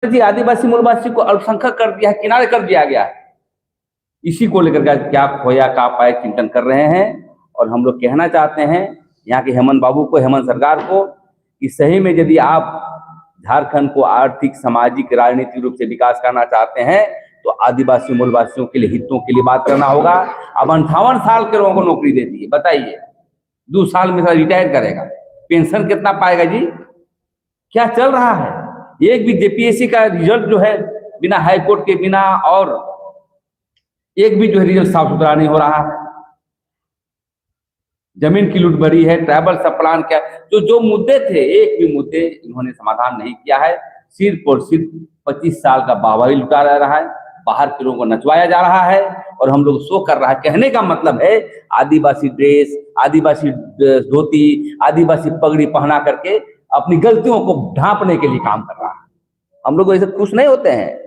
जी आदिवासी मूलवासी को अल्पसंख्यक कर दिया है, किनारे कर दिया गया है। इसी को लेकर क्या खोया का पाए चिंतन कर रहे हैं। और हम लोग कहना चाहते हैं यहाँ के हेमंत बाबू को, हेमंत सरकार को, कि सही में यदि आप झारखंड को आर्थिक, सामाजिक, राजनीतिक रूप से विकास करना चाहते हैं तो आदिवासी मूलवासियों के लिए, हितों के लिए बात करना होगा। अब 58 साल के लोगों को नौकरी दे दी है, बताइए 2 साल में रिटायर करेगा, पेंशन कितना पाएगा जी? क्या चल रहा है? एक भी जेपीएससी का रिजल्ट जो है बिना हाईकोर्ट के, बिना और एक भी जो है रिजल्ट साफ सुथरा नहीं हो रहा है। जमीन की लूट बढ़ी है, ट्राइबल सब प्लान क्या, जो मुद्दे थे, एक भी मुद्दे इन्होंने समाधान नहीं किया है। सिर्फ और सिर्फ 25 साल का वाहवाही लुटा जा रहा है, बाहर के लोगों को नचवाया जा रहा है और हम लोग शो कर रहा है। कहने का मतलब है आदिवासी ड्रेस, आदिवासी धोती, आदिवासी पगड़ी पहना करके अपनी गलतियों को ढांपने के लिए काम कर रहा है। हम लोग ऐसे खुश नहीं होते हैं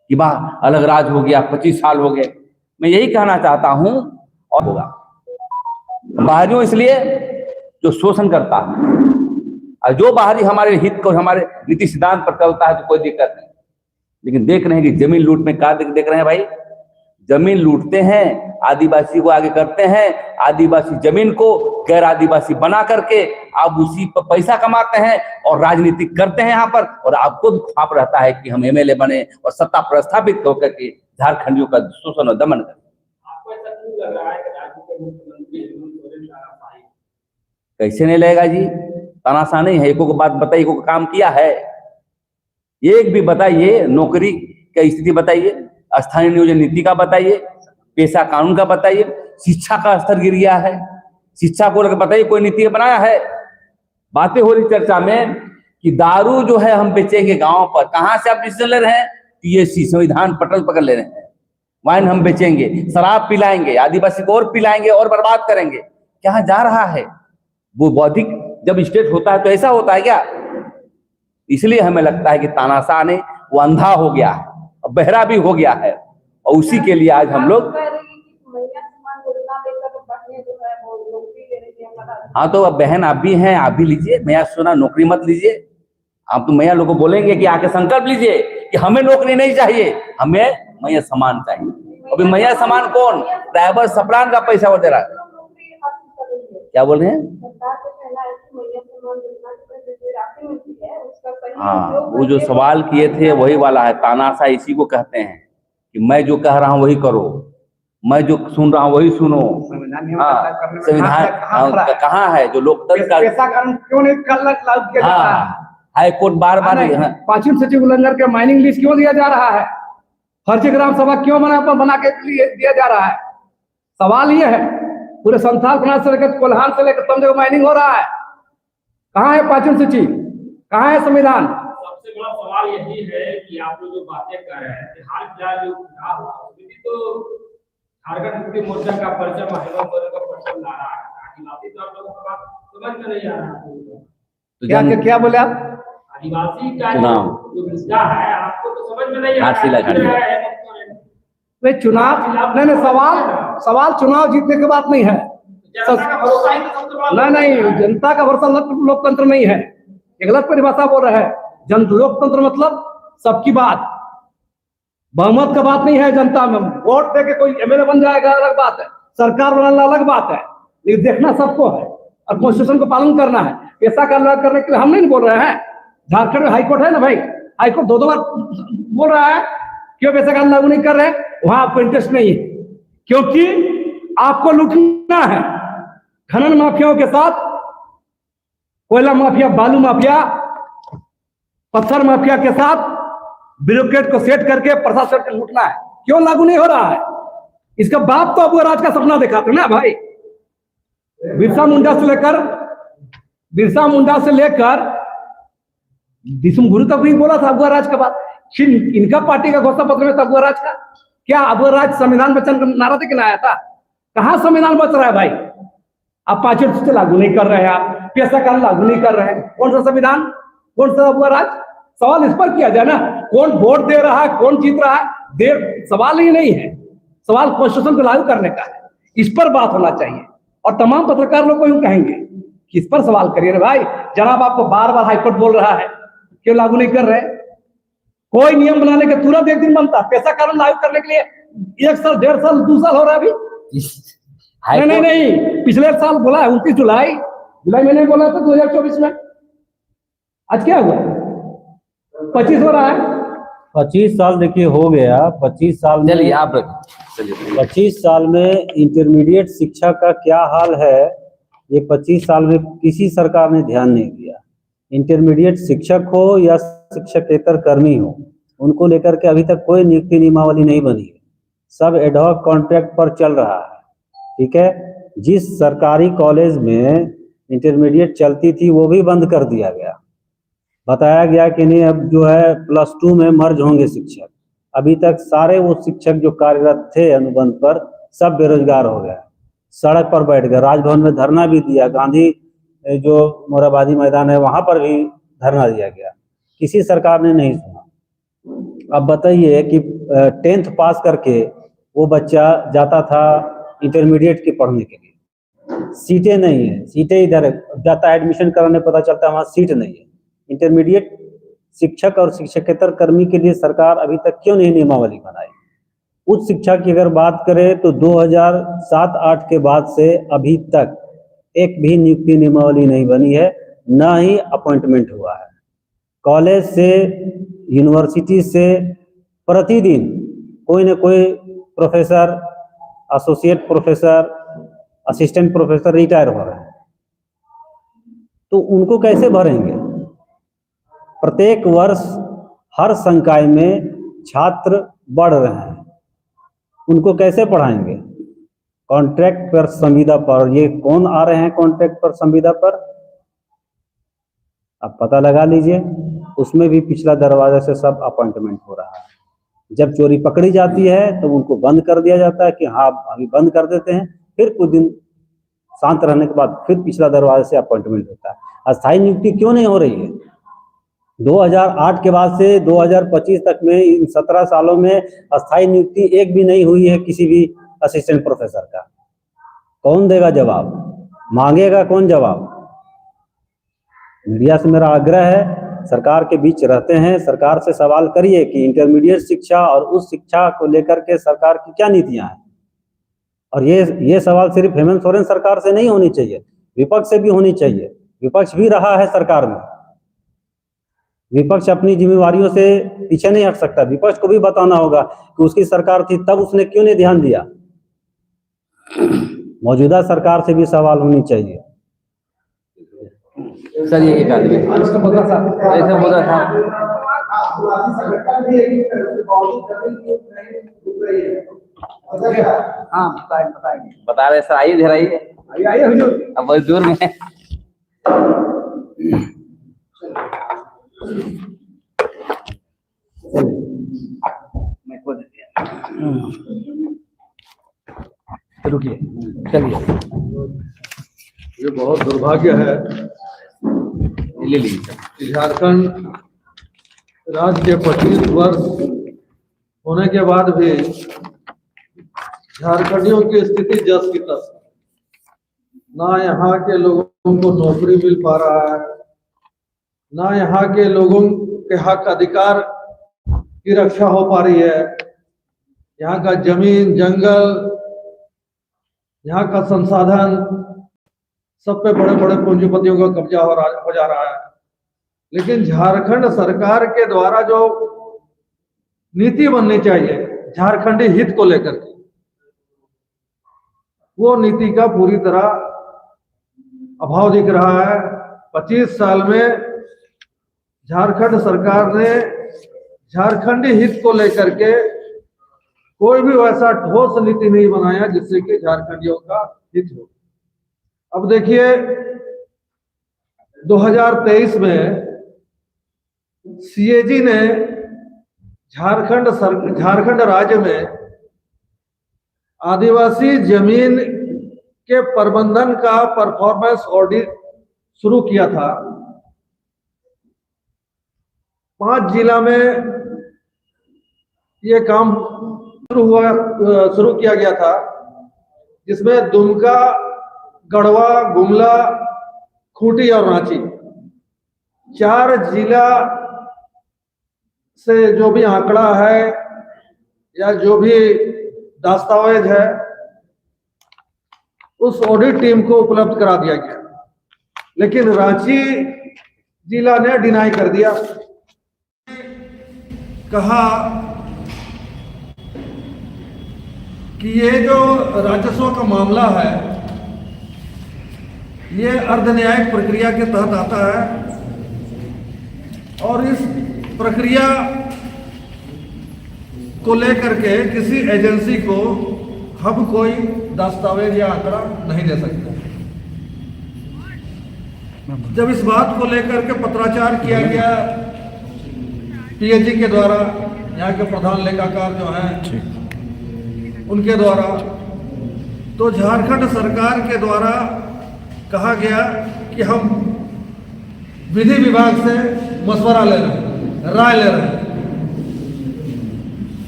कि वाह अलग राज हो गया, 25 साल हो गए। मैं यही कहना चाहता हूं। और होगा बाहरियों इसलिए जो शोषण करता है, और जो बाहरी हमारे हित को, हमारे नीति सिद्धांत पर चलता है तो कोई दिक्कत नहीं। लेकिन देख रहे हैं कि जमीन लूट में क्या देख रहे हैं भाई, जमीन लूटते हैं, आदिवासी को आगे करते हैं, आदिवासी जमीन को गैर आदिवासी बना करके आप उसी पर पैसा कमाते हैं और राजनीति करते हैं यहाँ पर। और आपको भी ख्वाब रहता है कि हम एमएलए बने और सत्ता प्रस्थापित होकर के झारखंडियों का शोषण और दमन करें। कैसे नहीं लगेगा जी? तानाशाह नहीं है। एको को बात बताइए, एको को काम किया है? एक भी बताइए। नौकरी की स्थिति बताइए, स्थानीय नियोजन नीति का बताइए, पेशा कानून का बताइए, शिक्षा का स्तर गिर गया है, शिक्षा को लेकर बताइए कोई नीति बनाया है? बातें हो रही चर्चा में कि दारू जो है हम बेचेंगे गांव पर। कहां से आप डिसीजन ले रहे हैं? पीएससी संविधान पटल पकड़ ले रहे हैं। वाइन हम बेचेंगे, शराब पिलाएंगे, आदिवासी को और पिलाएंगे और बर्बाद करेंगे। कहां जा रहा है? वो बौद्धिक जब स्टेट होता है तो ऐसा होता है क्या? इसलिए हमें लगता है कि तानाशाह ने वो अंधा हो गया है, बहरा भी हो गया है, और उसी के लिए आज हम लोग। हाँ तो अब बहन आप भी हैं, आप भी लीजिए। मैया सोना नौकरी मत लीजिए। आप तो मैया लोगों को बोलेंगे कि आके संकल्प लीजिए कि हमें नौकरी नहीं चाहिए, हमें मैया समान चाहिए। अभी मैया समान कौन? ट्राइबल सप्लान का पैसा वो दे रहा है। क्या बोल रहे हैं? हाँ, वो जो सवाल किए थे वही वाला है। तानाशाह इसी को कहते हैं कि मैं जो कह रहा हूँ वही करो, मैं जो सुन रहा हूँ वही सुनो। संविधान कहाँ है जो लोकतंत्र का? क्यों नहीं लागू किया जा रहा है? हाई कोर्ट बार बार 5वीं सूची उल्लंघन के माइनिंग लिस्ट क्यों दिया जा रहा है? फर्जी ग्राम सभा क्यों बना के दिया जा रहा है? सवाल ये है। पूरे संथाल समाज से लेकर कोल्हान से लेकर तम जगह माइनिंग हो रहा है। कहाँ है 5वीं सूची? कहाँ है संविधान? सबसे बड़ा सवाल यही है कि आप लोग जो बातें कर रहे हैं, हाल फिलहाल जो चुनाव हुआ उसमें तो झारखंड मुक्ति मोर्चा का परचम, हेमंत सोरेन का परचम ला रहा है। आदिवासी तो आप लोगों का समझ में नहीं आ रहा है। क्या बोले आप? आदिवासी का जो मुद्दा है आपको तो समझ में नहीं आ रहा है। नहीं चुनाव नहीं, सवाल चुनाव जीतने की बात नहीं है। नहीं, जनता का भरोसा लोकतंत्र नहीं है। एक गलत परिभाषा बोल रहे हैं। लोकतंत्र मतलब सबकी बात, बहुमत का बात नहीं है। जनता में वोट देके कोई एमएलए बन जाएगा अलग बात है, सरकार बनाना अलग बात है, लेकिन देखना सबको है और कॉन्स्टिट्यूशन को पालन करना है। ऐसा करने के लिए हम नहीं बोल रहे हैं। झारखंड में हाईकोर्ट है ना भाई, हाईकोर्ट 2 बार बोल रहा है क्यों पैसा कानून लागू नहीं कर रहे? वहां आपको इंटरेस्ट नहीं है, क्योंकि आपको लूटना है। खनन माफियाओं के साथ, कोयला माफिया, बालू माफिया, पत्थर माफिया के साथ ब्यूरोक्रेट को सेट करके प्रशासन को लूटना है। क्यों लागू नहीं हो रहा है? इसका बाप तो अबुआ राज का सपना देखा था ना भाई। बिरसा मुंडा से लेकर दिसुम गुरु तक भी बोला था अबुआ राज का बात। इनका पार्टी का घोषणा पत्र में था अबुआ राज का। क्या अबुआ राज संविधान बचन का नारा देके लाया था? कहां संविधान बच रहा है भाई? आप 5वीं सूची लागू नहीं कर रहे हैं, आप पेशा कानून लागू नहीं कर रहे हैं। कौन सा संविधान, कौन सा अबुआ राज? सवाल इस पर किया जाए ना, कौन वोट दे रहा है, कौन जीत रहा है, सवाल ही नहीं है। सवाल कॉन्स्टिट्यूशन को लागू करने का है। इस पर बात होना चाहिए। और तमाम पत्रकार लोग को यूं कहेंगे कि इस पर सवाल करिए भाई। जनाब आपको बार बार हाईकोर्ट बोल रहा है क्यों लागू नहीं कर रहे? कोई नियम बनाने के तुरंत एक दिन बनता, पैसा कानून लागू करने के लिए 1 साल 1.5 साल 2 साल हो रहा है अभी। नहीं नहीं नहीं, पिछले साल बोला है 29 जुलाई मैंने बोला था 2024 में। आज क्या हुआ? 25 हो रहा है। 25 साल देखिए हो गया। 25 साल में, चलिए आप चलिए 25 साल में इंटरमीडिएट शिक्षा का क्या हाल है, ये 25 साल में किसी सरकार ने ध्यान नहीं दिया। इंटरमीडिएट शिक्षक हो या शिक्षकेतर कर्मी हो, उनको लेकर के अभी तक कोई नियुक्ति नियमावली नहीं बनी है। सब एडहॉक कॉन्ट्रैक्ट पर चल रहा है। ठीक है, जिस सरकारी कॉलेज में इंटरमीडिएट चलती थी वो भी बंद कर दिया गया। बताया गया कि नहीं अब जो है +2 में मर्ज होंगे शिक्षक। अभी तक सारे वो शिक्षक जो कार्यरत थे अनुबंध पर सब बेरोजगार हो गए, सड़क पर बैठ गए। राजभवन में धरना भी दिया, गांधी जो मोराबादी मैदान है वहां पर भी धरना दिया गया, किसी सरकार ने नहीं सुना। अब बताइए कि 10th पास करके वो बच्चा जाता था इंटरमीडिएट के पढ़ने के लिए, सीटें नहीं है, सीटें इधर जाता है एडमिशन कराने, पता चलता है वहाँ सीट नहीं है। इंटरमीडिएट शिक्षक और शिक्षकेतर कर्मी के लिए सरकार अभी तक क्यों नहीं नियमावली बनाई? उच्च शिक्षा की अगर बात करें तो 2007-8 के बाद से अभी तक एक भी नियुक्ति नियमावली नहीं बनी है, ना ही अपॉइंटमेंट हुआ है। कॉलेज से, यूनिवर्सिटी से प्रतिदिन कोई न कोई professor, associate professor, assistant professor retire हो रहे हैं, तो उनको कैसे भरेंगे? प्रत्येक वर्ष हर संकाय में छात्र बढ़ रहे हैं, उनको कैसे पढ़ाएंगे? कॉन्ट्रैक्ट पर संविदा पर, ये कौन आ रहे हैं कॉन्ट्रैक्ट पर संविदा पर? अब पता लगा लीजिए, उसमें भी पिछला दरवाजा से सब अपॉइंटमेंट हो रहा है। जब चोरी पकड़ी जाती है तो उनको बंद कर दिया जाता है कि हाँ अभी बंद कर देते हैं, फिर कुछ दिन शांत रहने के बाद फिर पिछला दरवाजा से अपॉइंटमेंट होता है। अस्थायी नियुक्ति क्यों नहीं हो रही है? 2008 के बाद से 2025 तक में इन 17 सालों में अस्थायी नियुक्ति एक भी नहीं हुई है किसी भी असिस्टेंट प्रोफेसर का। कौन देगा जवाब? मांगेगा कौन जवाब? मीडिया से मेरा आग्रह है, सरकार के बीच रहते हैं, सरकार से सवाल करिए कि इंटरमीडिएट शिक्षा और उस शिक्षा को लेकर के सरकार की क्या नीतियां हैं। और ये सवाल सिर्फ हेमंत सोरेन सरकार से नहीं होनी चाहिए, विपक्ष से भी होनी चाहिए। विपक्ष भी रहा है सरकार में, विपक्ष अपनी जिम्मेवारियों से पीछे नहीं हट सकता। विपक्ष को भी बताना होगा कि उसकी सरकार थी तब उसने क्यों नहीं ध्यान दिया। मौजूदा सरकार से भी सवाल होनी चाहिए। सर ये एक आदमी ऐसे बोला था। हाँ बता रहे सर, आइए इधर आइए, अब बहुत दूर में है। रुकिए, चलिए। ये बहुत दुर्भाग्य है ले लीजिए। झारखंड राज्य के 25 वर्ष होने के बाद भी झारखंडियों की स्थिति जस की तस। ना यहाँ के लोगों को नौकरी मिल पा रहा है, ना यहाँ के लोगों के हक अधिकार की रक्षा हो पा रही है। यहाँ का जमीन, जंगल, यहाँ का संसाधन सब पे बड़े बड़े पूंजीपतियों का कब्जा हो जा रहा है। लेकिन झारखंड सरकार के द्वारा जो नीति बननी चाहिए झारखंडी हित को लेकर के, वो नीति का पूरी तरह अभाव दिख रहा है। 25 साल में झारखंड सरकार ने झारखंडी हित को लेकर के कोई भी वैसा ठोस नीति नहीं बनाया जिससे कि झारखंडियों का हित हो। अब देखिए 2023 में सीएजी ने झारखंड राज्य में आदिवासी जमीन के प्रबंधन का परफॉर्मेंस ऑडिट शुरू किया था। 5 जिला में ये काम शुरू किया गया था, जिसमें दुमका, गढ़वा, गुमला, खूंटी और रांची 4 जिला से जो भी आंकड़ा है या जो भी दस्तावेज है उस ऑडिट टीम को उपलब्ध करा दिया गया, लेकिन रांची जिला ने डिनाई कर दिया। कहा कि ये जो राजस्व का मामला है ये अर्ध न्यायिक प्रक्रिया के तहत आता है और इस प्रक्रिया को लेकर के किसी एजेंसी को हम कोई दस्तावेज या आंकड़ा नहीं दे सकते। जब इस बात को लेकर के पत्राचार किया गया पीएचई के द्वारा, यहाँ के प्रधान लेखाकार जो हैं उनके द्वारा, तो झारखंड सरकार के द्वारा कहा गया कि हम विधि विभाग से मशवरा ले रहे हैं, राय ले रहे हैं।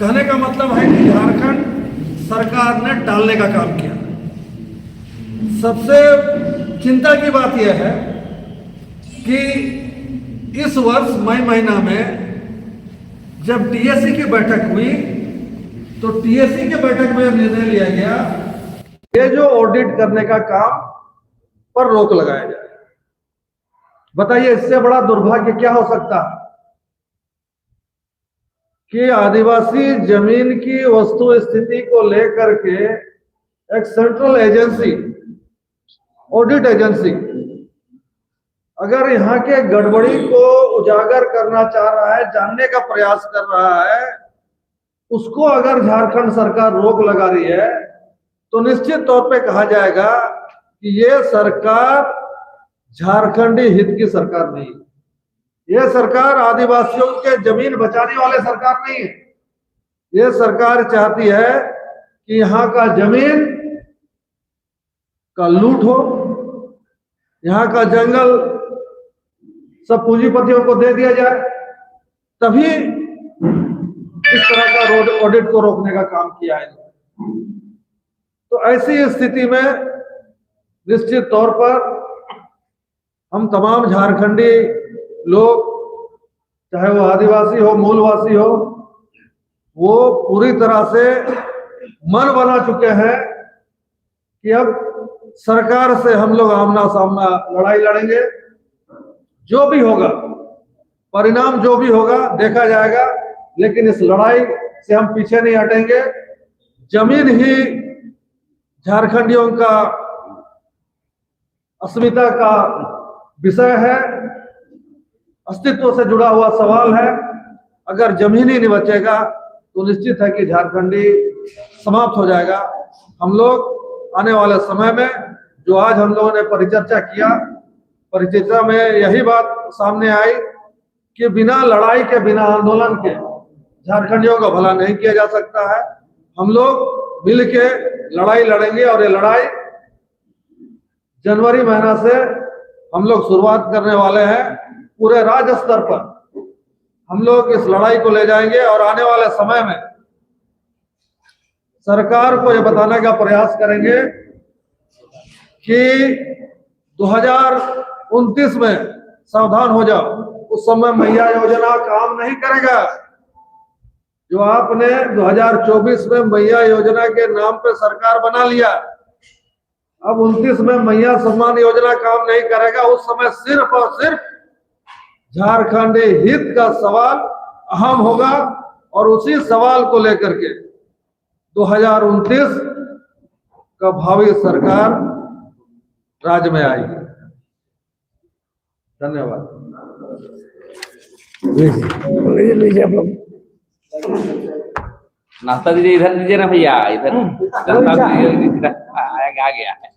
कहने का मतलब है कि झारखंड सरकार ने टालने का काम किया। सबसे चिंता की बात यह है कि इस वर्ष मई महीना में जब टीएससी की बैठक हुई तो टीएससी के बैठक में निर्णय लिया गया ये जो ऑडिट करने का काम पर रोक लगाया जाए। बताइए इससे बड़ा दुर्भाग्य क्या हो सकता है कि आदिवासी जमीन की वस्तु स्थिति को लेकर के एक सेंट्रल एजेंसी, ऑडिट एजेंसी, अगर यहाँ के गड़बड़ी को उजागर करना चाह रहा है, जानने का प्रयास कर रहा है, उसको अगर झारखंड सरकार रोक लगा रही है तो निश्चित तौर पे कहा जाएगा कि ये सरकार झारखंडी हित की सरकार नहीं है। ये सरकार आदिवासियों के जमीन बचाने वाले सरकार नहीं है। ये सरकार चाहती है कि यहाँ का जमीन का लूट हो, यहाँ का जंगल सब पूंजीपतियों को दे दिया जाए, तभी इस तरह का ऑडिट को रोकने का काम किया है। तो ऐसी स्थिति में निश्चित तौर पर हम तमाम झारखंडी लोग, चाहे वो आदिवासी हो, मूलवासी हो, वो पूरी तरह से मन बना चुके हैं कि अब सरकार से हम लोग आमना सामना लड़ाई लड़ेंगे। जो भी होगा, परिणाम जो भी होगा देखा जाएगा, लेकिन इस लड़ाई से हम पीछे नहीं हटेंगे। जमीन ही झारखंडियों का अस्मिता का विषय है, अस्तित्व से जुड़ा हुआ सवाल है। अगर जमीन ही नहीं बचेगा तो निश्चित है कि झारखंडी समाप्त हो जाएगा। हम लोग आने वाले समय में जो आज हम लोगों ने परिचर्चा किया, परिचर्चा में यही बात सामने आई कि बिना लड़ाई के, बिना आंदोलन के झारखंडियों का भला नहीं किया जा सकता है। हम लोग मिल के लड़ाई लड़ेंगे और ये लड़ाई जनवरी महीना से हम लोग शुरुआत करने वाले हैं। पूरे राज्य स्तर पर हम लोग इस लड़ाई को ले जाएंगे और आने वाले समय में सरकार को यह बताने का प्रयास करेंगे कि 2029 में सावधान हो जाओ, उस समय मैया योजना काम नहीं करेगा। जो आपने 2024 में मैया योजना के नाम पे सरकार बना लिया, अब 29 में मैया सम्मान योजना काम नहीं करेगा। उस समय सिर्फ और सिर्फ झारखंडी हित का सवाल अहम होगा और उसी सवाल को लेकर के 2029 का भावी सरकार राज्य में आएगी। धन्यवाद। लीजिए आप लोग। नाश्ता दीजिए, इधर दीजिए ना भैया, इधर नाश्ता दीजिए, आ गया है।